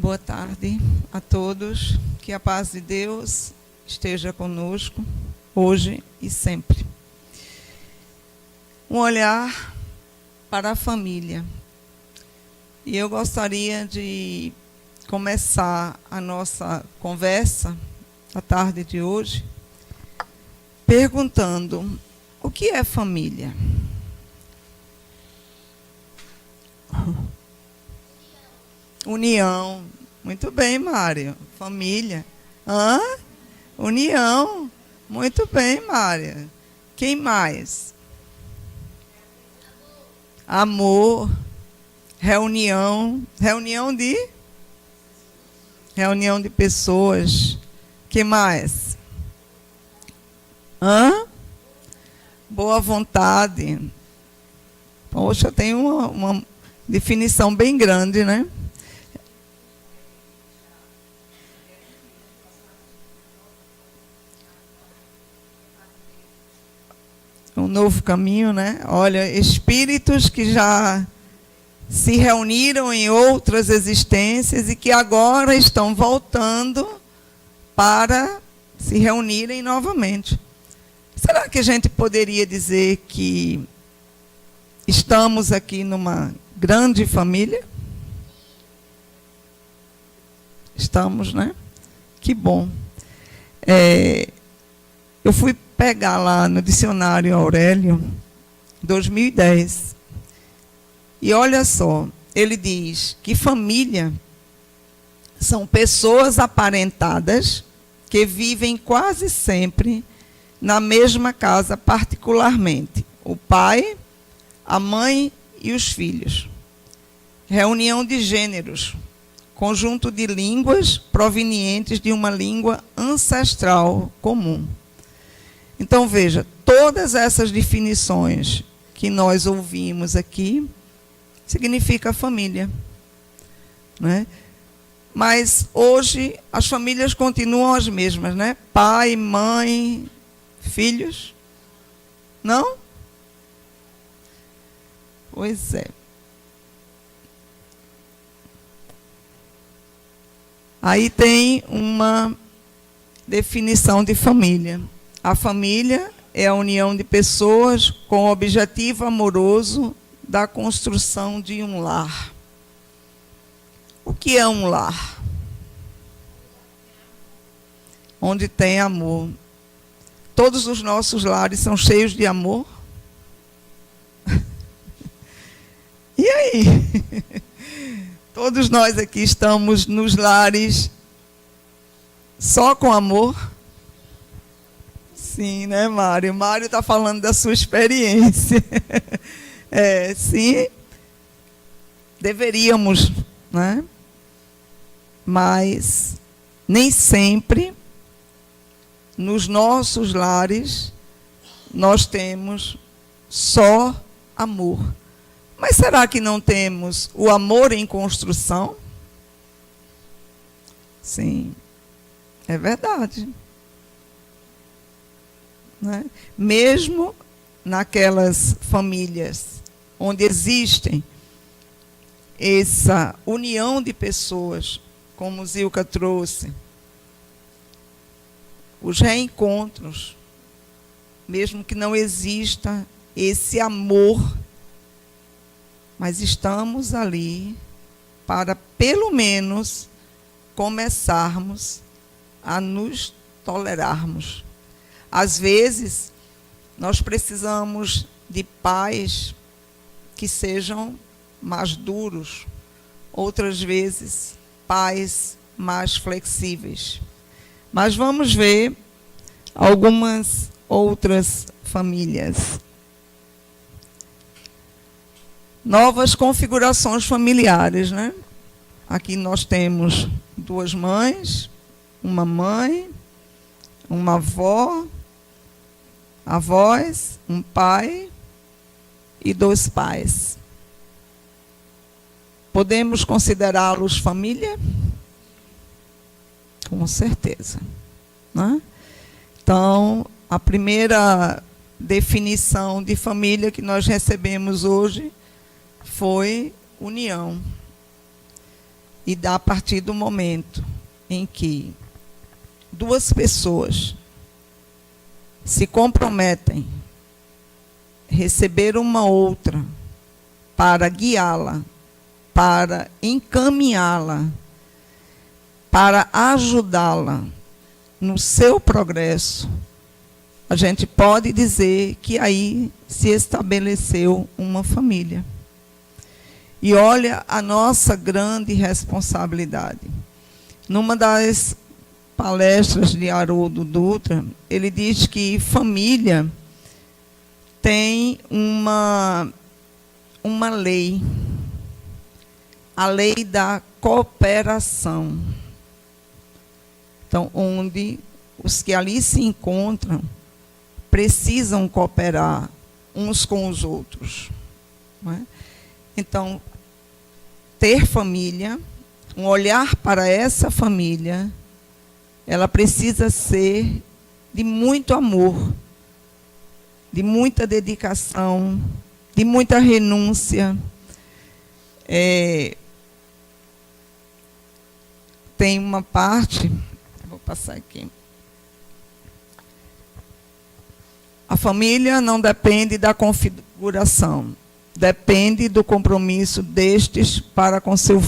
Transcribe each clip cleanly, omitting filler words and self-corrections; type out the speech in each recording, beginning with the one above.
Boa tarde a todos. Que a paz de Deus esteja conosco, hoje e sempre. Um olhar para a família. E eu gostaria de começar a nossa conversa, a tarde de hoje, perguntando: o que é família? União. Muito bem, Mário. Família. Hã? União. Muito bem, Mária. Quem mais? Amor. Reunião. Reunião de pessoas. Que mais? Hã? Boa vontade. Poxa, tem uma definição bem grande, né? Um novo caminho, né? Olha, espíritos que já se reuniram em outras existências e que agora estão voltando para se reunirem novamente. Será que a gente poderia dizer que estamos aqui numa grande família? Estamos, né? Que bom. Eu fui pegar lá no dicionário Aurélio, 2010. E olha só, ele diz que família são pessoas aparentadas que vivem quase sempre na mesma casa, particularmente o pai, a mãe e os filhos. Reunião de gêneros, conjunto de línguas provenientes de uma língua ancestral comum. Então, veja, todas essas definições que nós ouvimos aqui significa família, né? Mas hoje as famílias continuam as mesmas, né? Pai, mãe, filhos? Não? Pois é. Aí tem uma definição de família. A família é a união de pessoas com o objetivo amoroso da construção de um lar. O que é um lar? Onde tem amor. Todos os nossos lares são cheios de amor? E aí? Todos nós aqui estamos nos lares só com amor? Sim, né, Mário? Mário está falando da sua experiência. Sim, deveríamos, né? Mas nem sempre nos nossos lares nós temos só amor. Mas será que não temos o amor em construção? Sim, é verdade. Né? Mesmo naquelas famílias onde existem essa união de pessoas, como o Zilka trouxe, os reencontros, mesmo que não exista esse amor, mas estamos ali para, pelo menos, começarmos a nos tolerarmos. Às vezes, nós precisamos de pais que sejam mais duros, outras vezes, pais mais flexíveis. Mas vamos ver algumas outras famílias. Novas configurações familiares, né? Aqui nós temos duas mães, uma mãe, uma avó, avós, um pai e dois pais. Podemos considerá-los família? Com certeza, né? Então, a primeira definição de família que nós recebemos hoje foi união. E a partir do momento em que duas pessoas se comprometem a receber uma outra para guiá-la, para encaminhá-la, para ajudá-la no seu progresso, a gente pode dizer que aí se estabeleceu uma família. E olha a nossa grande responsabilidade. Numa das palestras de Haroldo Dutra, ele diz que família tem uma lei, a lei da cooperação. Então, onde os que ali se encontram precisam cooperar uns com os outros. Não é? Então, ter família, um olhar para essa família, ela precisa ser de muito amor, de muita dedicação, de muita renúncia. Tem uma parte, vou passar aqui. A família não depende da configuração, depende do compromisso destes para com seus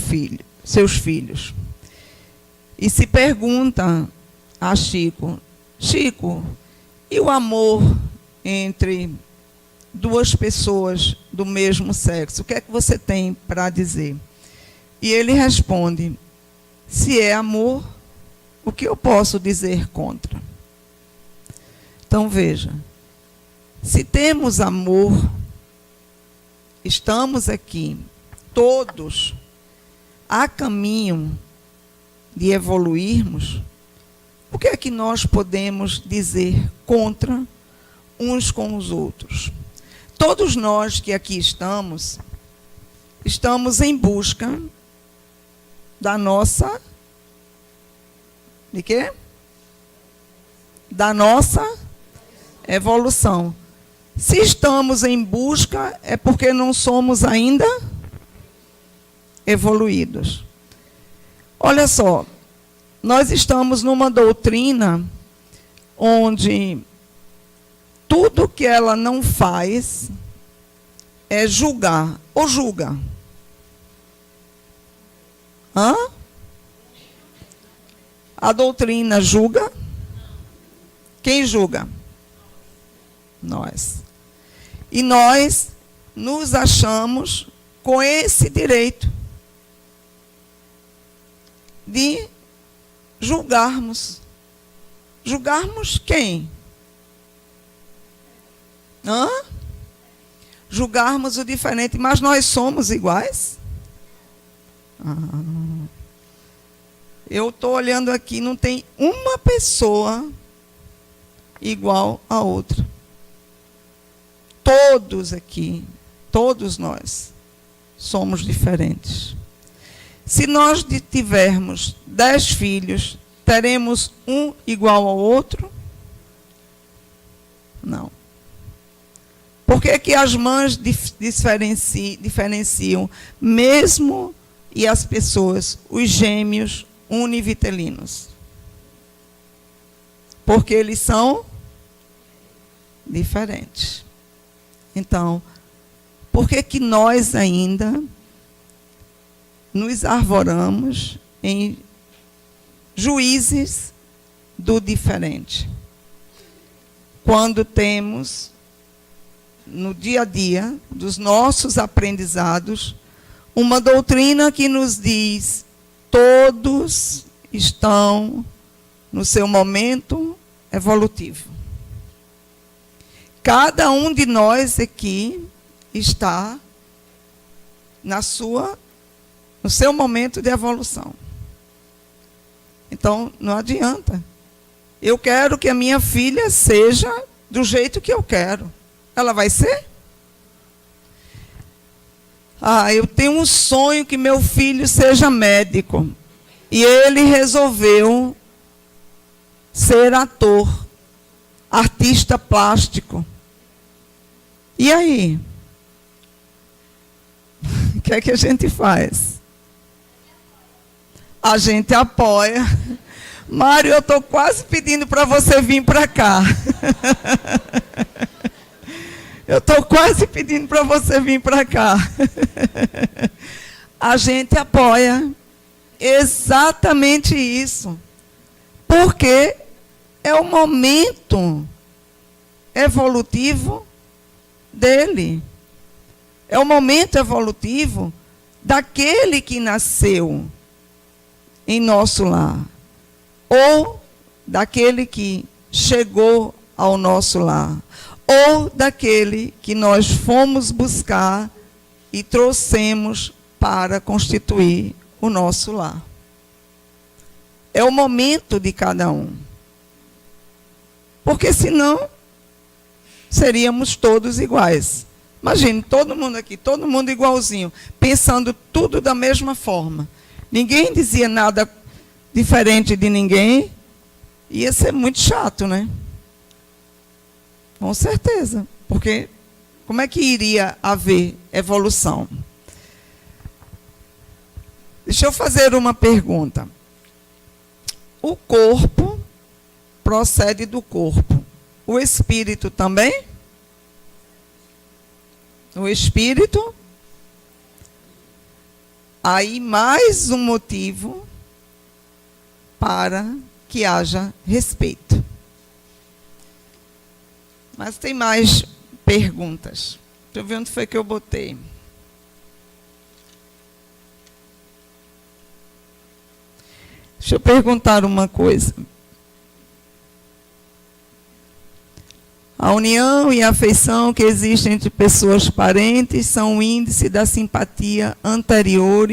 filhos. E se pergunta a Chico, Chico, e o amor entre duas pessoas do mesmo sexo? O que é que você tem para dizer? E ele responde, se é amor, o que eu posso dizer contra? Então veja, se temos amor, estamos aqui, todos, a caminho de evoluirmos, o que é que nós podemos dizer contra uns com os outros? Todos nós que aqui estamos em busca da nossa... De quê? Da nossa evolução. Se estamos em busca, é porque não somos ainda evoluídos. Olha só, nós estamos numa doutrina onde tudo que ela não faz é julgar. Ou julga? Hã? A doutrina julga? Quem julga? Nós. E nós nos achamos com esse direito de julgarmos. Julgarmos quem? Hã? Julgarmos o diferente, mas nós somos iguais? Eu estou olhando aqui, não tem uma pessoa igual a outra. Todos aqui, todos nós, somos diferentes. Se nós tivermos 10 filhos, teremos um igual ao outro? Não. Por que que as mães diferenciam mesmo e as pessoas, os gêmeos univitelinos? Porque eles são diferentes. Então, por que que nós ainda nos arvoramos em juízes do diferente? Quando temos, no dia a dia, dos nossos aprendizados, uma doutrina que nos diz, todos estão no seu momento evolutivo. Cada um de nós aqui está no seu momento de evolução. Então, não adianta. Eu quero que a minha filha seja do jeito que eu quero. Ela vai ser? Eu tenho um sonho que meu filho seja médico. E ele resolveu ser ator, artista plástico. E aí? O que é que a gente faz? A gente apoia. Mário, eu estou quase pedindo para você vir para cá. Eu estou quase pedindo para você vir para cá. A gente apoia exatamente isso. Porque é o momento evolutivo dele. É o momento evolutivo daquele que nasceu em nosso lar. Ou daquele que chegou ao nosso lar. Ou daquele que nós fomos buscar e trouxemos para constituir o nosso lar. É o momento de cada um. Porque senão, seríamos todos iguais. Imagine, todo mundo aqui, todo mundo igualzinho, pensando tudo da mesma forma. Ninguém dizia nada diferente de ninguém. Ia ser muito chato, né? Com certeza. Porque como é que iria haver evolução? Deixa eu fazer uma pergunta. O corpo procede do corpo. O espírito também? O espírito? Aí mais um motivo para que haja respeito. Mas tem mais perguntas. Deixa eu ver onde foi que eu botei. Deixa eu perguntar uma coisa. A união e a afeição que existem entre pessoas parentes são o índice da simpatia anterior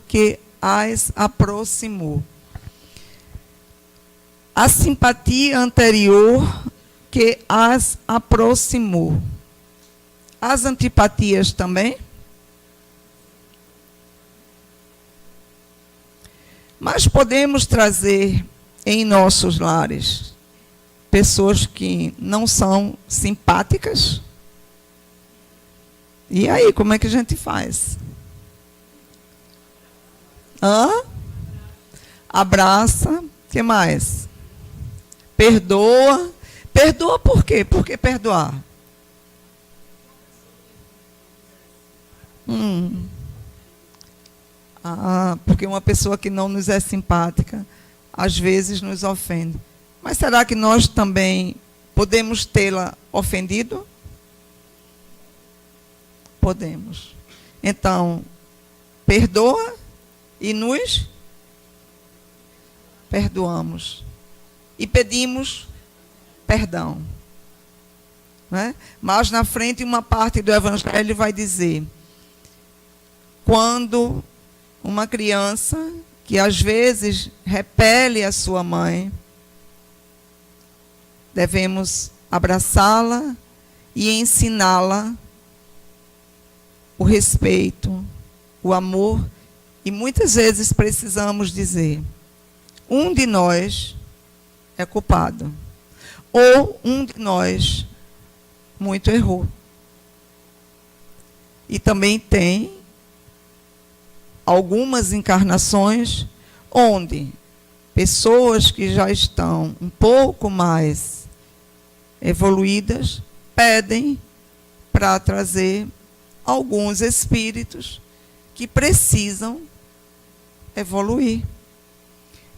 que as aproximou. A simpatia anterior que as aproximou. As antipatias também? Mas podemos trazer em nossos lares pessoas que não são simpáticas? E aí, como é que a gente faz? Abraça. O que mais? Perdoa. Perdoa por quê? Por que perdoar? Porque uma pessoa que não nos é simpática, às vezes nos ofende. Mas será que nós também podemos tê-la ofendido? Podemos. Então, perdoa e nos perdoamos. E pedimos perdão. Né? Mas na frente, uma parte do Evangelho vai dizer: quando uma criança que às vezes repele a sua mãe, devemos abraçá-la e ensiná-la o respeito, o amor. E muitas vezes precisamos dizer: um de nós é culpado. Ou um de nós muito errou. E também tem algumas encarnações onde pessoas que já estão um pouco mais evoluídas pedem para trazer alguns espíritos que precisam evoluir.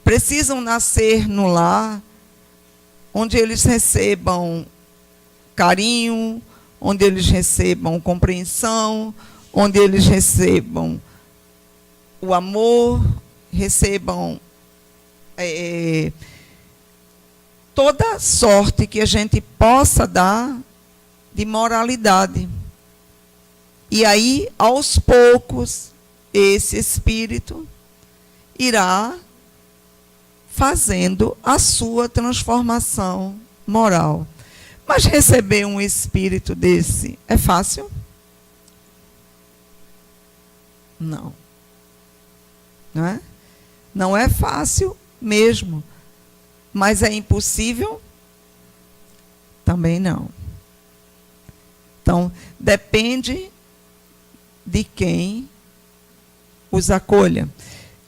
Precisam nascer no lar onde eles recebam carinho, onde eles recebam compreensão, onde eles recebam o amor, recebam toda sorte que a gente possa dar de moralidade. E aí, aos poucos, esse espírito irá fazendo a sua transformação moral. Mas receber um espírito desse é fácil? Não. Não é? Não é fácil mesmo. Mas é impossível? Também não. Então, depende de quem os acolha.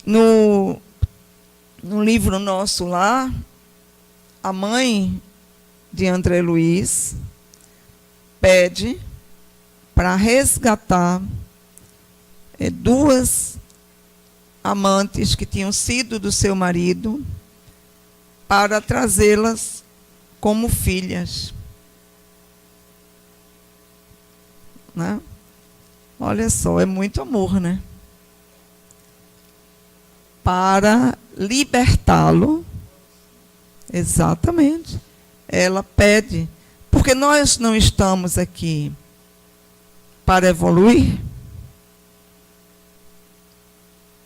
No livro Nosso Lar, a mãe de André Luiz pede para resgatar duas amantes que tinham sido do seu marido, para trazê-las como filhas. Né? Olha só, é muito amor, né? Para libertá-lo, exatamente, ela pede, porque nós não estamos aqui para evoluir.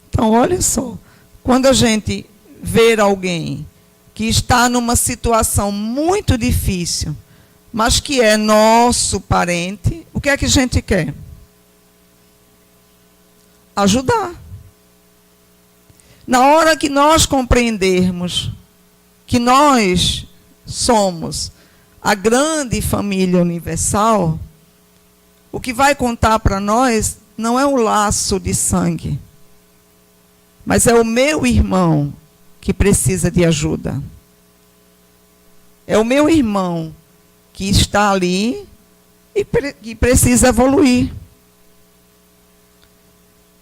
Então, olha só, quando a gente vê alguém que está numa situação muito difícil, mas que é nosso parente, o que é que a gente quer? Ajudar. Na hora que nós compreendermos que nós somos a grande família universal, o que vai contar para nós não é o laço de sangue, mas é o meu irmão que precisa de ajuda. É o meu irmão que está ali e que precisa evoluir.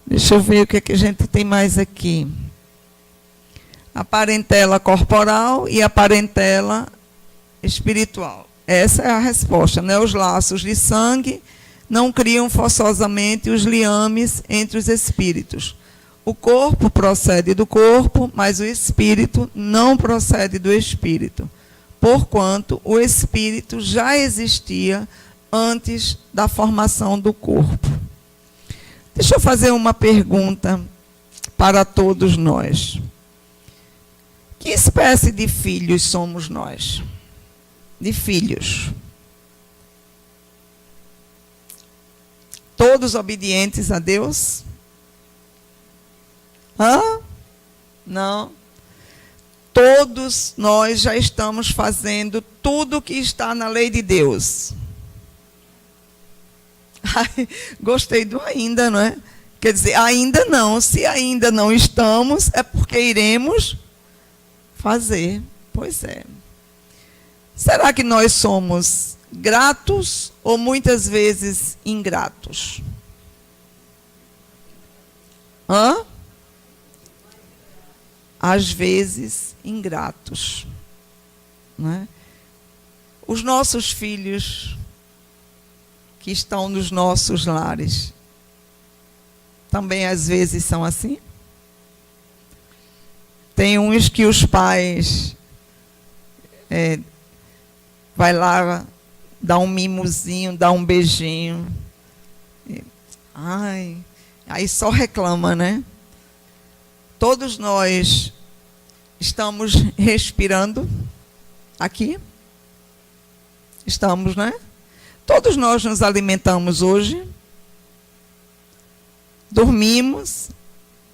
Deixa eu ver o que a gente tem mais aqui. A parentela corporal e a parentela espiritual. Essa é a resposta, né? Os laços de sangue não criam forçosamente os liames entre os espíritos. O corpo procede do corpo, mas o espírito não procede do espírito, porquanto o espírito já existia antes da formação do corpo. Deixa eu fazer uma pergunta para todos nós. Que espécie de filhos somos nós? De filhos. Todos obedientes a Deus? Hã? Não. Todos nós já estamos fazendo tudo o que está na lei de Deus. Ai, gostei do ainda, não é? Quer dizer, ainda não. Se ainda não estamos, é porque iremos fazer. Pois é. Será que nós somos gratos ou muitas vezes ingratos? Hã? Às vezes ingratos. Né? Os nossos filhos que estão nos nossos lares também às vezes são assim? Tem uns que os pais vai lá, dá um mimozinho, dá um beijinho. Ai, aí só reclama, né? Todos nós estamos respirando aqui. Estamos, né? Todos nós nos alimentamos hoje. Dormimos,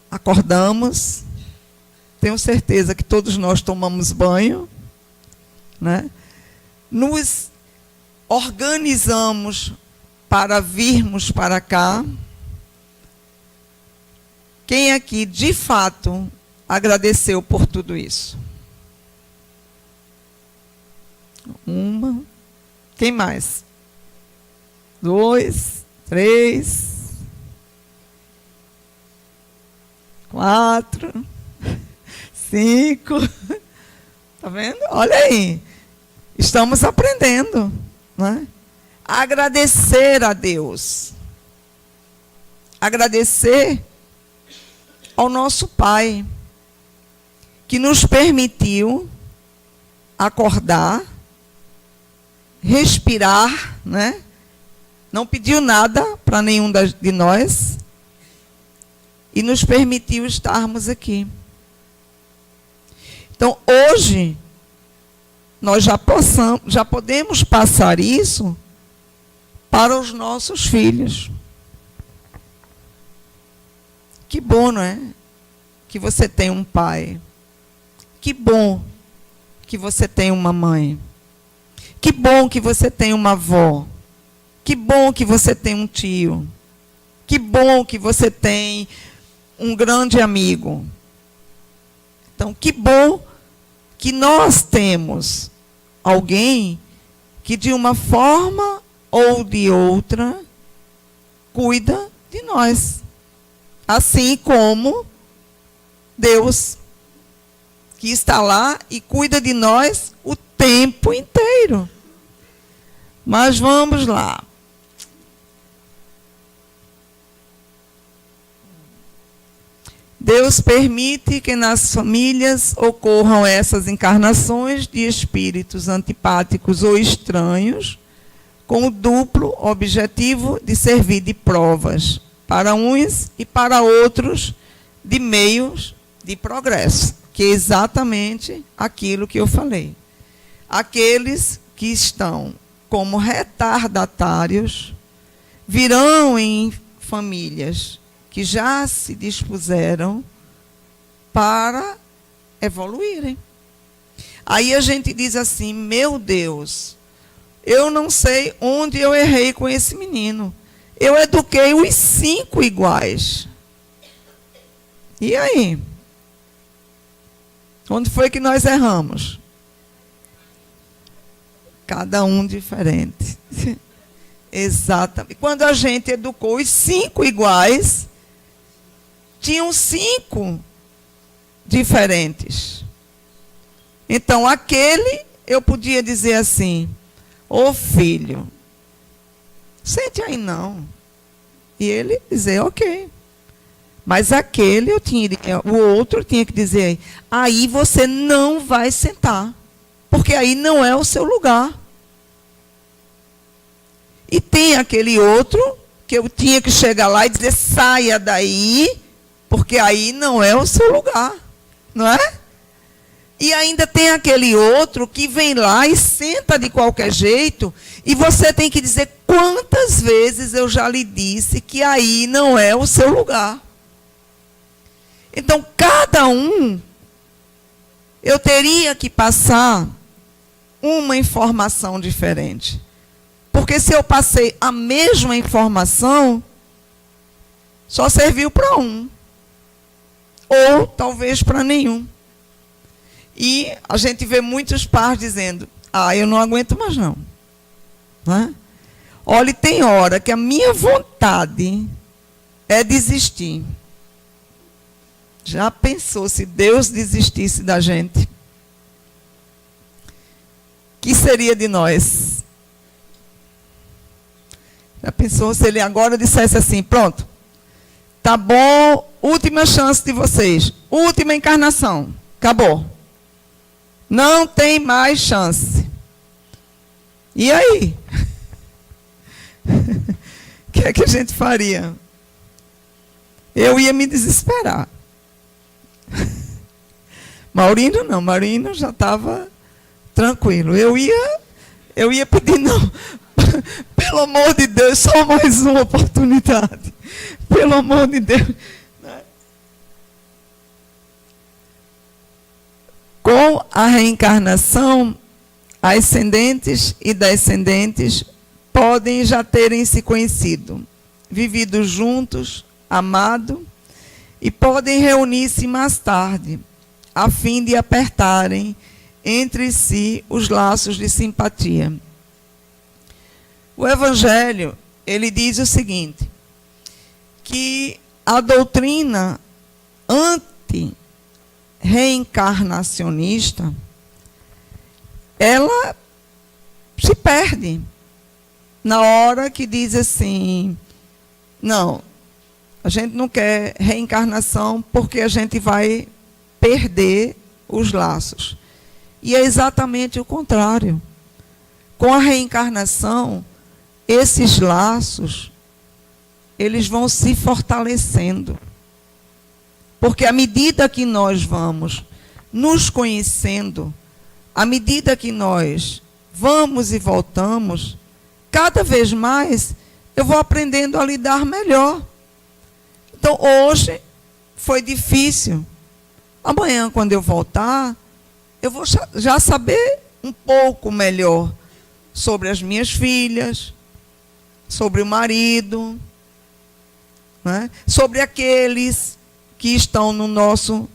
acordamos. Tenho certeza que todos nós tomamos banho, né? Nos organizamos para virmos para cá. Quem aqui, de fato, agradeceu por tudo isso? Uma. Quem mais? 2, 3, 4, 5. Tá vendo? Olha aí. Estamos aprendendo, né? Agradecer a Deus. Agradecer ao nosso Pai, que nos permitiu acordar, respirar, né? Não pediu nada para nenhum de nós e nos permitiu estarmos aqui. Então, hoje, nós já podemos passar isso para os nossos filhos. Que bom, não é? Que você tem um pai. Que bom que você tem uma mãe. Que bom que você tem uma avó. Que bom que você tem um tio. Que bom que você tem um grande amigo. Então, que bom que nós temos alguém que de uma forma ou de outra cuida de nós. Assim como Deus, que está lá e cuida de nós o tempo inteiro. Mas vamos lá. Deus permite que nas famílias ocorram essas encarnações de espíritos antipáticos ou estranhos, com o duplo objetivo de servir de provas para uns e para outros de meios de progresso, que é exatamente aquilo que eu falei. Aqueles que estão como retardatários virão em famílias que já se dispuseram para evoluírem. Aí a gente diz assim, meu Deus, eu não sei onde eu errei com esse menino. Eu eduquei os 5 iguais. E aí? Onde foi que nós erramos? Cada um diferente. Exatamente. Quando a gente educou os 5 iguais, tinham 5 diferentes. Então, aquele, eu podia dizer assim, ô filho, sente aí não. E ele dizer, ok. Mas aquele, o outro tinha que dizer, aí você não vai sentar, porque aí não é o seu lugar. E tem aquele outro, que eu tinha que chegar lá e dizer, saia daí, porque aí não é o seu lugar, não é? E ainda tem aquele outro que vem lá e senta de qualquer jeito, e você tem que dizer quantas vezes eu já lhe disse que aí não é o seu lugar. Então, cada um, eu teria que passar uma informação diferente. Porque se eu passei a mesma informação, só serviu para um. Ou talvez para nenhum. E a gente vê muitos pais dizendo, eu não aguento mais não. Né? Olha, tem hora que a minha vontade é desistir. Já pensou se Deus desistisse da gente? Que seria de nós? Já pensou se ele agora dissesse assim, pronto, tá bom, última chance de vocês, última encarnação, acabou. Não tem mais chance. E aí? O que é que a gente faria? Eu ia me desesperar. Maurino não, Maurino já estava tranquilo. Eu ia pedir, não, pelo amor de Deus, só mais uma oportunidade. Pelo amor de Deus. Com a reencarnação, ascendentes e descendentes podem já terem se conhecido, vivido juntos, amado, e podem reunir-se mais tarde, a fim de apertarem entre si os laços de simpatia. O Evangelho, ele diz o seguinte, que a doutrina anti-reencarnacionista, ela se perde na hora que diz assim, não, a gente não quer reencarnação porque a gente vai perder os laços. E é exatamente o contrário. Com a reencarnação, esses laços, eles vão se fortalecendo. Porque à medida que nós vamos nos conhecendo, à medida que nós vamos e voltamos, cada vez mais eu vou aprendendo a lidar melhor. Então, hoje foi difícil. Amanhã, quando eu voltar, eu vou já saber um pouco melhor sobre as minhas filhas, sobre o marido, né? Sobre aqueles que estão no nosso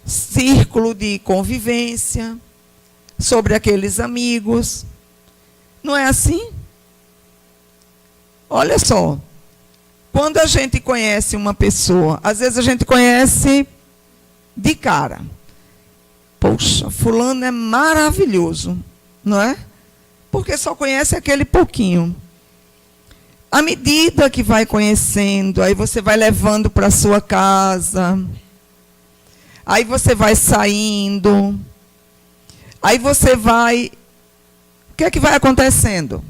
círculo de convivência, sobre aqueles amigos. Não é assim? Olha só, quando a gente conhece uma pessoa, às vezes a gente conhece de cara. Poxa, fulano é maravilhoso, não é? Porque só conhece aquele pouquinho. À medida que vai conhecendo, aí você vai levando para a sua casa, aí você vai saindo, aí você vai... O que é que vai acontecendo?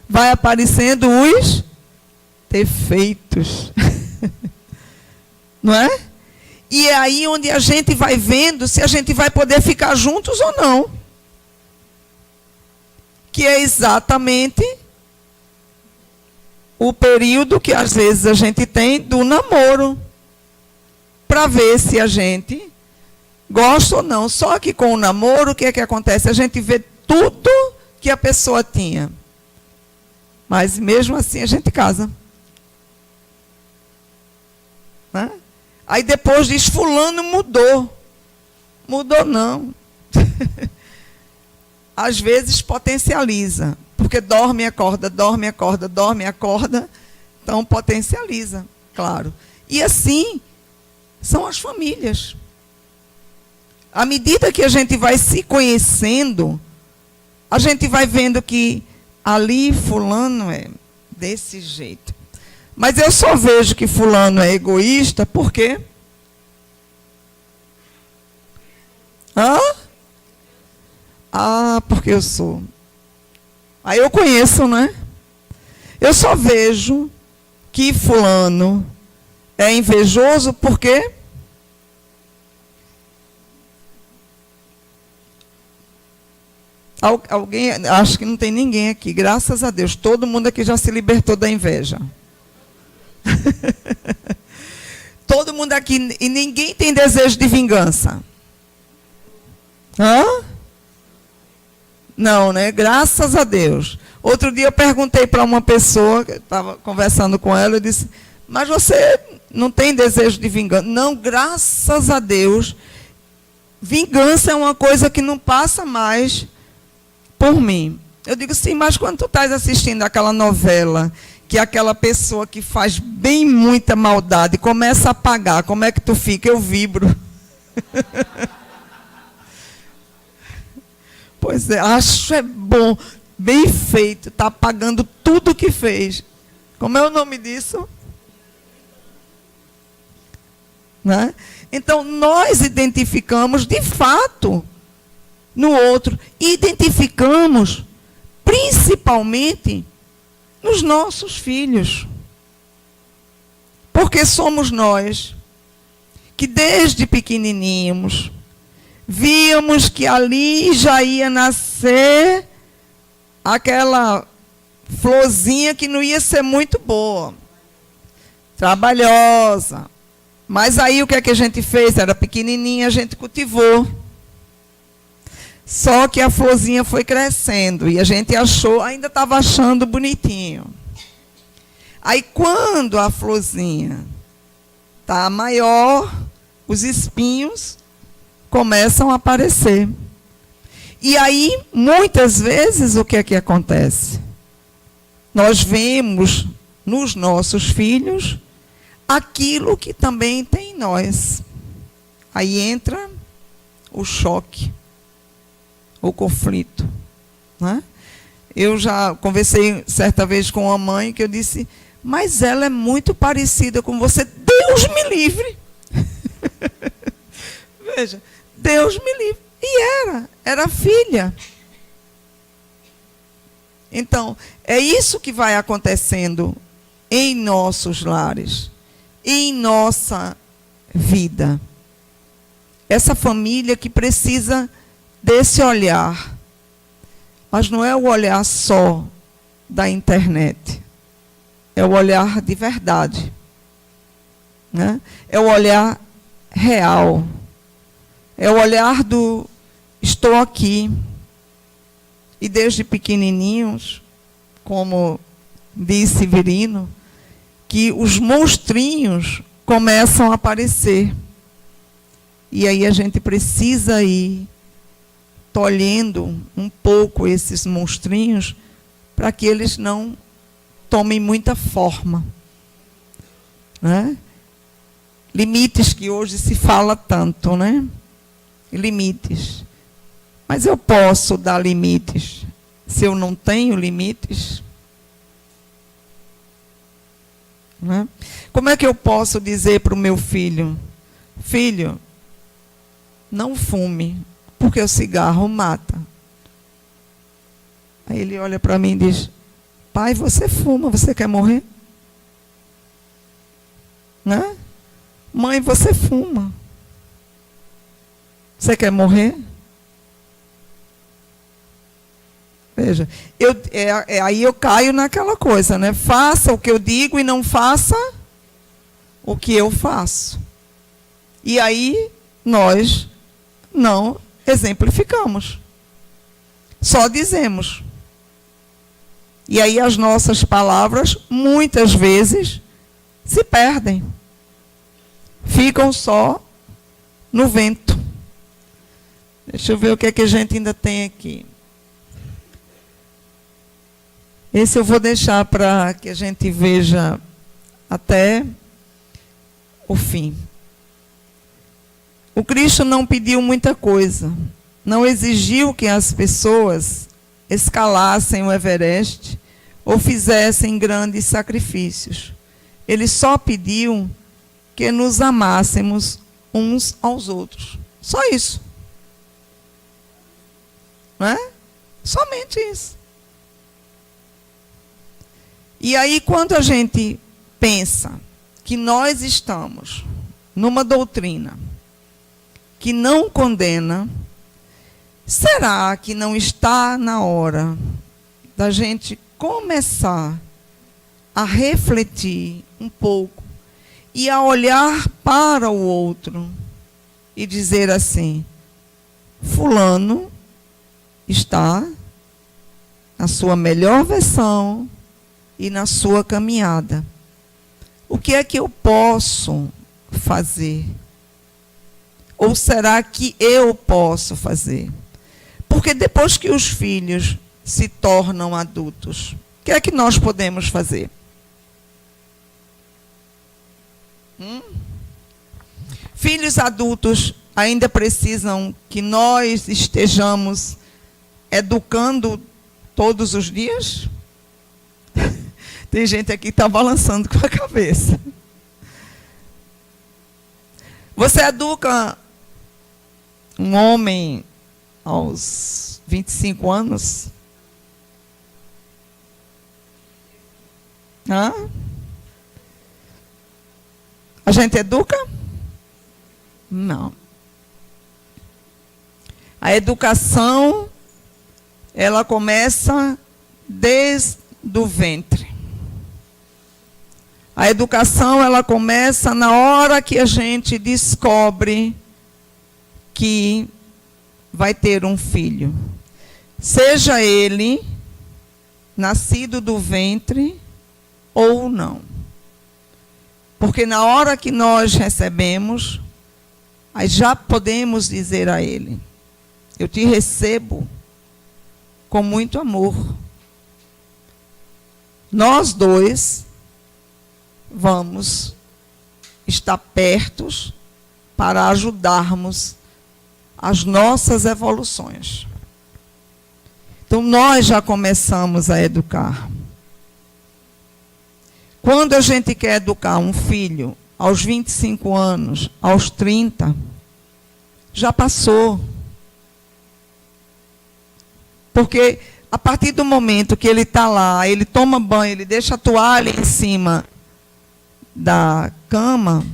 Vai aparecendo os defeitos. Não é? E é aí onde a gente vai vendo se a gente vai poder ficar juntos ou não. Que é exatamente o período que às vezes a gente tem do namoro. Para ver se a gente gosta ou não. Só que com o namoro, o que é que acontece? A gente vê tudo que a pessoa tinha. Mas mesmo assim a gente casa. Né? Aí depois diz, fulano mudou. Mudou não. Às vezes potencializa. Porque dorme, acorda, dorme, acorda, dorme, acorda. Então potencializa, claro. E assim são as famílias. À medida que a gente vai se conhecendo, a gente vai vendo que ali fulano é desse jeito. Mas eu só vejo que fulano é egoísta, por quê? Hã? Ah, porque eu sou. Aí eu conheço, né? Eu só vejo que fulano é invejoso, por quê? Alguém, acho que não tem ninguém aqui, graças a Deus, todo mundo aqui já se libertou da inveja. Todo mundo aqui, e ninguém tem desejo de vingança. Hã? Não, né? Graças a Deus. Outro dia eu perguntei para uma pessoa, estava conversando com ela, eu disse, mas você não tem desejo de vingança? Não, graças a Deus, vingança é uma coisa que não passa mais por mim. Eu digo, sim, mas quando tu estás assistindo aquela novela, que aquela pessoa que faz bem muita maldade começa a pagar, como é que tu fica? Eu vibro. Pois é, acho é bom, bem feito, está pagando tudo que fez. Como é o nome disso? Né? Então, nós identificamos de fato no outro. Identificamos principalmente nos nossos filhos. Porque somos nós que desde pequenininhos víamos que ali já ia nascer aquela florzinha que não ia ser muito boa, trabalhosa. Mas aí o que é que a gente fez? Era pequenininha, a gente cultivou. Só que a florzinha foi crescendo e a gente achou, ainda estava achando bonitinho. Aí quando a florzinha está maior, os espinhos começam a aparecer. E aí, muitas vezes, o que é que acontece? Nós vemos nos nossos filhos aquilo que também tem em nós. Aí entra o choque, o conflito. Né? Eu já conversei certa vez com uma mãe que eu disse, mas ela é muito parecida com você. Deus me livre! Veja, Deus me livre. E era filha. Então, é isso que vai acontecendo em nossos lares, em nossa vida. Essa família que precisa desse olhar. Mas não é o olhar só da internet. É o olhar de verdade. Né? É o olhar real. É o olhar do estou aqui. E desde pequenininhos, como disse Virino, que os monstrinhos começam a aparecer. E aí a gente precisa ir tolhendo um pouco esses monstrinhos para que eles não tomem muita forma. Né? Limites que hoje se fala tanto, né? Limites. Mas eu posso dar limites se eu não tenho limites? Né? Como é que eu posso dizer para o meu filho: filho, não fume, porque o cigarro mata? Aí ele olha para mim e diz: pai, você fuma, você quer morrer? Né? Mãe, você fuma, você quer morrer? Veja, aí eu caio naquela coisa, né? Faça o que eu digo e não faça o que eu faço. E aí nós não exemplificamos. Só dizemos. E aí as nossas palavras, muitas vezes, se perdem. Ficam só no vento. Deixa eu ver o que é que a gente ainda tem aqui. Esse eu vou deixar para que a gente veja até o fim. O Cristo não pediu muita coisa. Não exigiu que as pessoas escalassem o Everest ou fizessem grandes sacrifícios. Ele só pediu que nos amássemos uns aos outros. Só isso. Não é? Somente isso. E aí, quando a gente pensa que nós estamos numa doutrina que não condena, será que não está na hora da gente começar a refletir um pouco e a olhar para o outro e dizer assim: fulano está na sua melhor versão e na sua caminhada. O que é que eu posso fazer? Ou será que eu posso fazer? Porque depois que os filhos se tornam adultos, o que é que nós podemos fazer? Filhos adultos ainda precisam que nós estejamos educando todos os dias? Tem gente aqui que está balançando com a cabeça. Você educa um homem aos 25 anos? Hã? A gente educa? Não. A educação, ela começa desde o ventre. A educação, ela começa na hora que a gente descobre que vai ter um filho. Seja ele nascido do ventre ou não. Porque na hora que nós recebemos, aí já podemos dizer a ele: eu te recebo com muito amor. Nós dois vamos estar pertos para ajudarmos as nossas evoluções. Então, nós já começamos a educar. Quando a gente quer educar um filho aos 25 anos, aos 30, já passou. Porque a partir do momento que ele está lá, ele toma banho, ele deixa a toalha em cima da cama,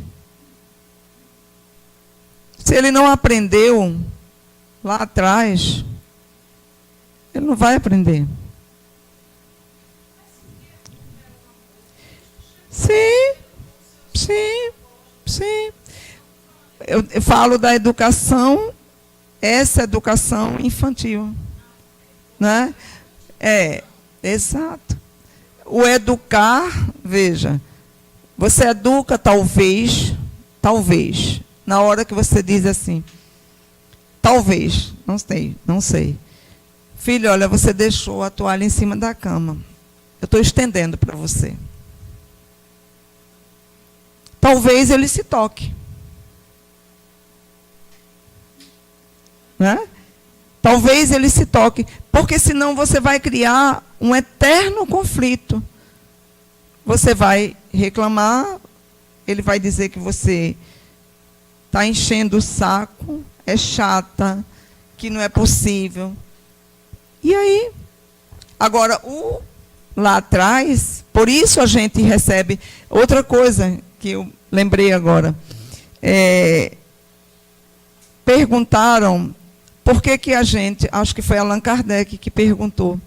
se ele não aprendeu lá atrás, ele não vai aprender. Sim, sim, sim. Eu falo da educação, essa educação infantil, né? Exato. O educar, veja, Você educa talvez, na hora que você diz assim, talvez, não sei. Filho, olha, você deixou a toalha em cima da cama. Eu estou estendendo para você. Talvez ele se toque. Né? Talvez ele se toque. Porque senão você vai criar um eterno conflito. Você vai reclamar, ele vai dizer que você está enchendo o saco, é chata, que não é possível. E aí, agora, lá atrás, por isso a gente recebe. Outra coisa que eu lembrei agora, perguntaram por que a gente, acho que foi Allan Kardec que perguntou,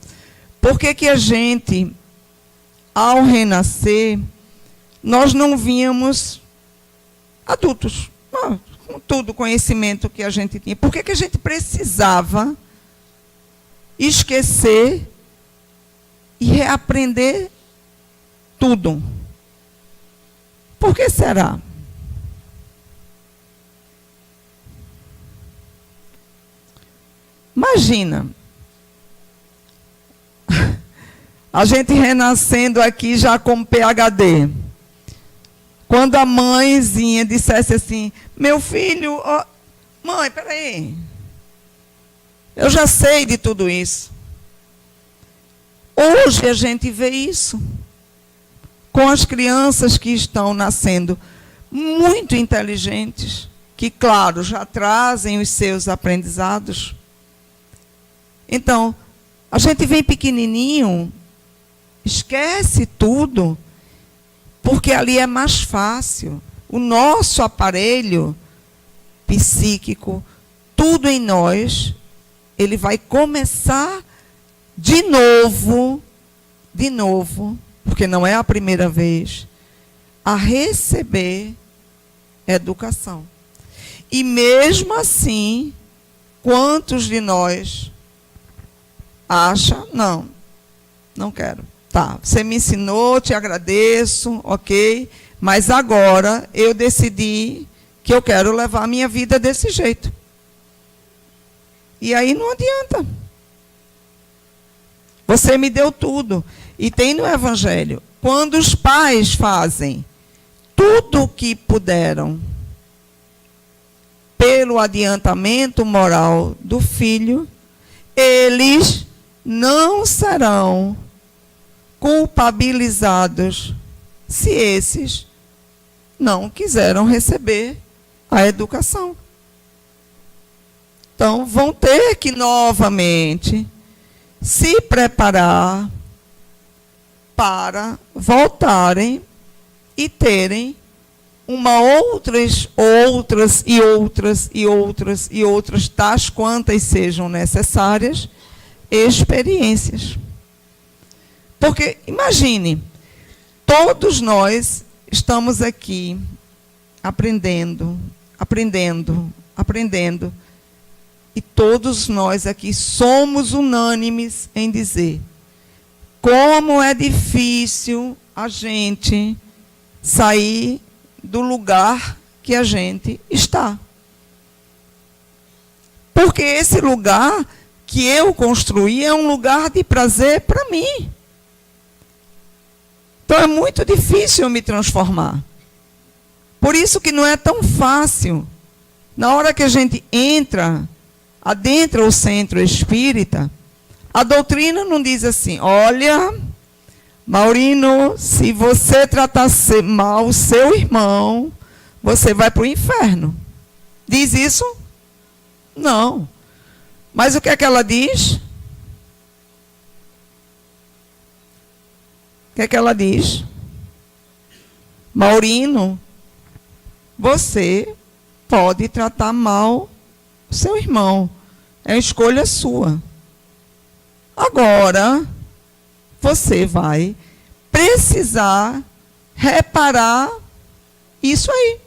por que a gente, ao renascer, nós não víamos adultos, com todo o conhecimento que a gente tinha. Por que a gente precisava esquecer e reaprender tudo? Por que será? Imagina, a gente renascendo aqui já como PhD. Quando a mãezinha dissesse assim, meu filho, mãe, peraí, eu já sei de tudo isso. Hoje a gente vê isso com as crianças que estão nascendo muito inteligentes, que, claro, já trazem os seus aprendizados. Então, a gente vem pequenininho, esquece tudo, porque ali é mais fácil. O nosso aparelho psíquico, tudo em nós, ele vai começar de novo, porque não é a primeira vez, a receber educação. E mesmo assim, quantos de nós acham, não quero. Tá, você me ensinou, te agradeço, ok, mas agora eu decidi que eu quero levar a minha vida desse jeito. E aí não adianta. Você me deu tudo. E tem no Evangelho, quando os pais fazem tudo o que puderam pelo adiantamento moral do filho, eles não serão culpabilizados se esses não quiseram receber a educação. Então, vão ter que novamente se preparar para voltarem e terem outras, tais quantas sejam necessárias, experiências. Porque, imagine, todos nós estamos aqui aprendendo, e todos nós aqui somos unânimes em dizer como é difícil a gente sair do lugar que a gente está. Porque esse lugar que eu construí é um lugar de prazer para mim. Então é muito difícil eu me transformar. Por isso que não é tão fácil. Na hora que a gente adentra o centro espírita, a doutrina não diz assim, olha, Maurino, se você tratar mal o seu irmão, você vai para o inferno. Diz isso? Não. Mas o que é que ela diz? O que é que ela diz? Maurino, você pode tratar mal o seu irmão. É escolha sua. Agora, você vai precisar reparar isso aí.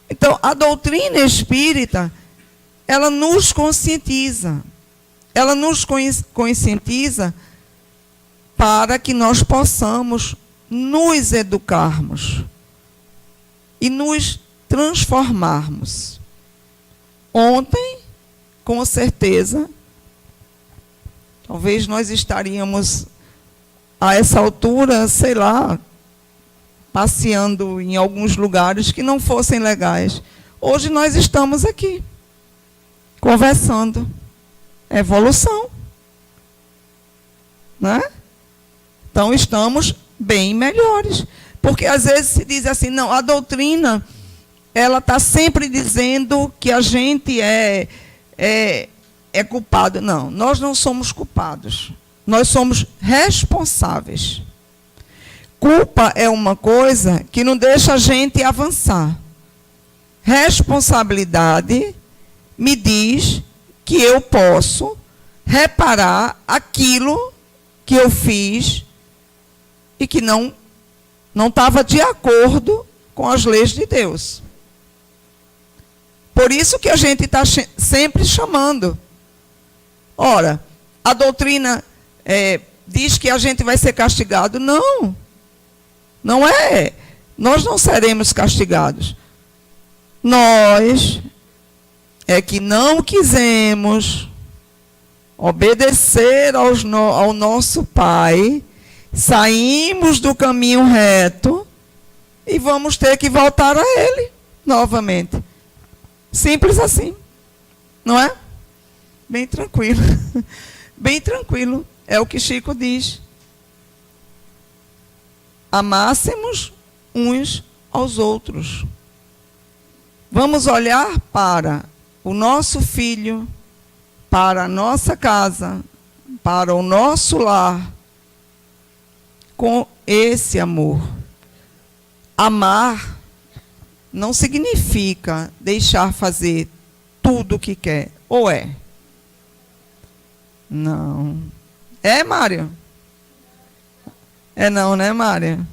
Então, a doutrina espírita, ela nos conscientiza. Ela nos conscientiza para que nós possamos nos educarmos e nos transformarmos. Ontem, com certeza, talvez nós estaríamos a essa altura, sei lá, passeando em alguns lugares que não fossem legais. Hoje nós estamos aqui, conversando. Evolução. Né? Então estamos bem melhores. Porque às vezes se diz assim, não, a doutrina, ela está sempre dizendo que a gente é culpado. Não, nós não somos culpados. Nós somos responsáveis. Culpa é uma coisa que não deixa a gente avançar. Responsabilidade me diz que eu posso reparar aquilo que eu fiz e que não estava de acordo com as leis de Deus. Por isso que a gente está sempre chamando. Ora, a doutrina diz que a gente vai ser castigado. Não. Não é. Nós não seremos castigados. Nós é que não quisemos obedecer ao nosso Pai, saímos do caminho reto e vamos ter que voltar a Ele novamente. Simples assim, não é? Bem tranquilo. Bem tranquilo, é o que Chico diz. Amássemos uns aos outros. Vamos olhar para o nosso filho, para a nossa casa, para o nosso lar, com esse amor. Amar não significa deixar fazer tudo o que quer, ou é? Não. É, Mário? É não, né, Mário?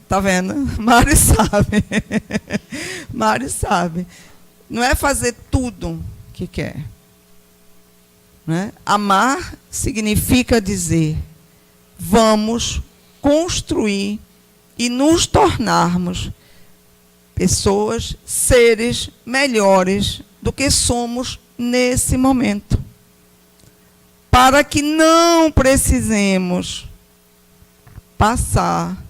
Tá vendo? Mário sabe. Mário sabe. Não é fazer tudo que quer. Né? Amar significa dizer, vamos construir e nos tornarmos pessoas, seres melhores do que somos nesse momento. Para que não precisemos passar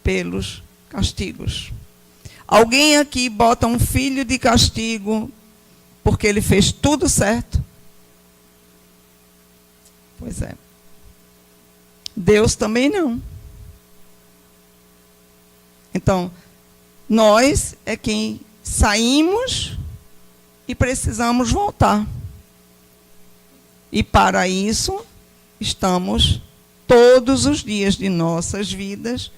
pelos castigos. Alguém aqui bota um filho de castigo porque ele fez tudo certo? Pois é. Deus também não. Então, nós é quem saímos e precisamos voltar. E para isso, estamos todos os dias de nossas vidas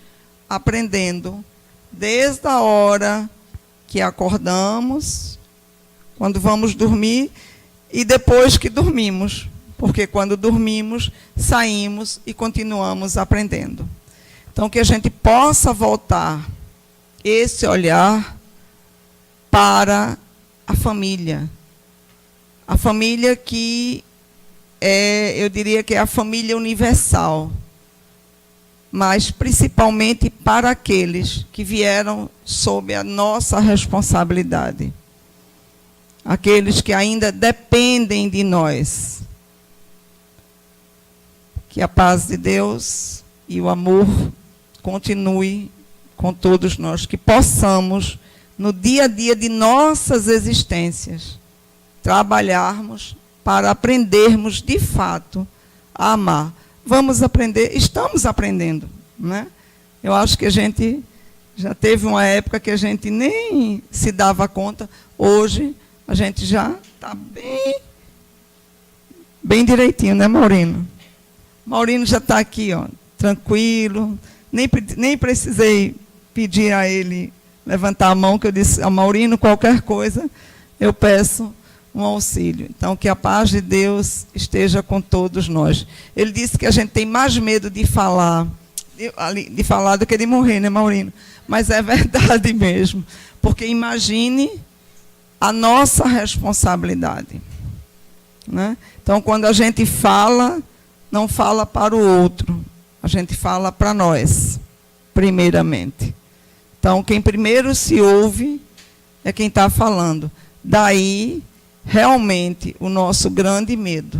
aprendendo, desde a hora que acordamos, quando vamos dormir e depois que dormimos. Porque quando dormimos, saímos e continuamos aprendendo. Então, que a gente possa voltar esse olhar para a família. A família que eu diria que é a família universal. Mas principalmente para aqueles que vieram sob a nossa responsabilidade. Aqueles que ainda dependem de nós. Que a paz de Deus e o amor continue com todos nós. Que possamos, no dia a dia de nossas existências, trabalharmos para aprendermos de fato a amar. Vamos aprender, estamos aprendendo, né? Eu acho que a gente já teve uma época que a gente nem se dava conta. Hoje a gente já está bem direitinho, né, Maurino? Maurino já está aqui, ó, tranquilo. Nem precisei pedir a ele levantar a mão, que eu disse a Maurino, qualquer coisa, eu peço um auxílio. Então, que a paz de Deus esteja com todos nós. Ele disse que a gente tem mais medo de falar do que de morrer, né, Maurino? Mas é verdade mesmo. Porque imagine a nossa responsabilidade. Né? Então, quando a gente fala, não fala para o outro. A gente fala para nós, primeiramente. Então, quem primeiro se ouve é quem está falando. Daí, realmente, o nosso grande medo.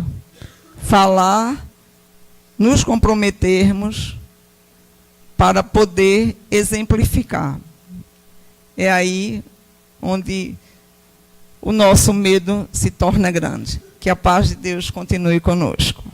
Falar, nos comprometermos para poder exemplificar. É aí onde o nosso medo se torna grande. Que a paz de Deus continue conosco.